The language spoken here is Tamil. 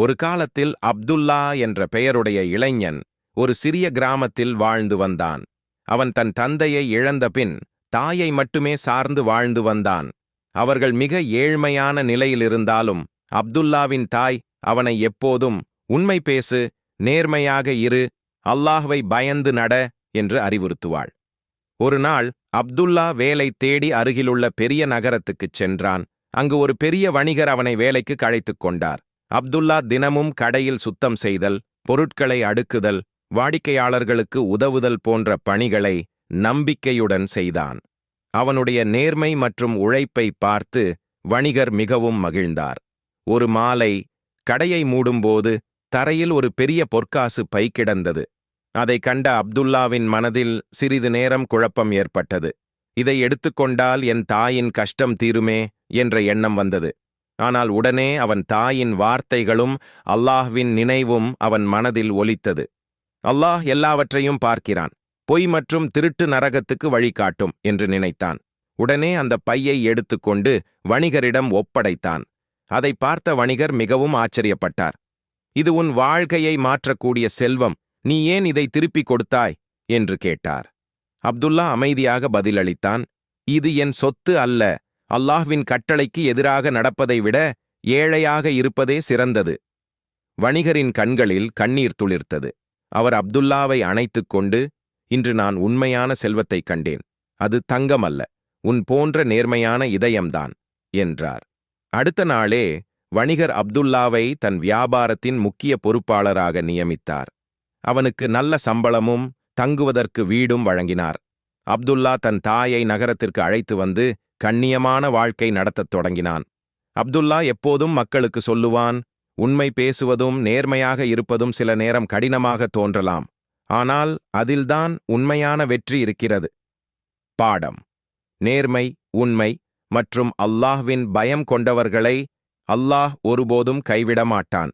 ஒரு காலத்தில் அப்துல்லா என்ற பெயருடைய இளைஞன் ஒரு சிறிய கிராமத்தில் வாழ்ந்து வந்தான். அவன் தன் தந்தையை இழந்த பின் தாயை மட்டுமே சார்ந்து வாழ்ந்து வந்தான். அவர்கள் மிக ஏழ்மையான நிலையிலிருந்தாலும் அப்துல்லாவின் தாய் அவனை எப்போதும் உண்மை பேசு, நேர்மையாக இரு, அல்லாஹ்வை பயந்து நட என்று அறிவுறுத்துவாள். ஒரு நாள் அப்துல்லா வேலை தேடி அருகிலுள்ள பெரிய நகரத்துக்குச் சென்றான். அங்கு ஒரு பெரிய வணிகர் அவனை வேலைக்கு அழைத்துக் கொண்டார். அப்துல்லா தினமும் கடையில் சுத்தம் செய்தல், பொருட்களை அடுக்குதல், வாடிக்கையாளர்களுக்கு உதவுதல் போன்ற பணிகளை நம்பிக்கையுடன் செய்தான். அவனுடைய நேர்மை மற்றும் உழைப்பை பார்த்து வணிகர் மிகவும் மகிழ்ந்தார். ஒரு மாலை கடையை மூடும்போது தரையில் ஒரு பெரிய பொற்காசு பை கிடந்தது. அதை கண்ட அப்துல்லாவின் மனதில் சிறிது நேரம் குழப்பம் ஏற்பட்டது. இதை எடுத்துக்கொண்டால் என் தாயின் கஷ்டம் தீருமே என்ற எண்ணம் வந்தது. ஆனால் உடனே அவன் தாயின் வார்த்தைகளும் அல்லாஹ்வின் நினைவும் அவன் மனதில் ஒலித்தது. அல்லாஹ் எல்லாவற்றையும் பார்க்கிறான், பொய் மற்றும் திருட்டு நரகத்துக்கு வழிகாட்டும் என்று நினைத்தான். உடனே அந்த பையை எடுத்துக்கொண்டு வணிகரிடம் ஒப்படைத்தான். அதை பார்த்த வணிகர் மிகவும் ஆச்சரியப்பட்டார். இது உன் வாழ்க்கையை மாற்றக்கூடிய செல்வம், நீ ஏன் இதை திருப்பிக் கொடுத்தாய் என்று கேட்டார். அப்துல்லா அமைதியாக பதிலளித்தான், இது என் சொத்து அல்ல, அல்லாஹ்வின் கட்டளைக்கு எதிராக நடப்பதை விட ஏழையாக இருப்பதே சிறந்தது. வணிகரின் கண்களில் கண்ணீர் துளிர்த்தது. அவர் அப்துல்லாவை அணைத்துக் கொண்டு, இன்று நான் உண்மையான செல்வத்தைக் கண்டேன், அது தங்கம் அல்ல, உன் போன்ற நேர்மையான இதயம்தான் என்றார். அடுத்த நாளே வணிகர் அப்துல்லாவை தன் வியாபாரத்தின் முக்கிய பொறுப்பாளராக நியமித்தார். அவனுக்கு நல்ல சம்பளமும் தங்குவதற்கு வீடும் வழங்கினார். அப்துல்லா தன் தாயை நகரத்திற்கு அழைத்து வந்து கண்ணியமான வாழ்க்கை நடத்தத் தொடங்கினான். அப்துல்லா எப்போதும் மக்களுக்கு சொல்லுவான், உண்மை பேசுவதும் நேர்மையாக இருப்பதும் சில நேரம் கடினமாக தோன்றலாம், ஆனால் அதில்தான் உண்மையான வெற்றி இருக்கிறது. பாடம்: நேர்மை, உண்மை மற்றும் அல்லாஹ்வின் பயம் கொண்டவர்களை அல்லாஹ் ஒருபோதும் கைவிட மாட்டான்.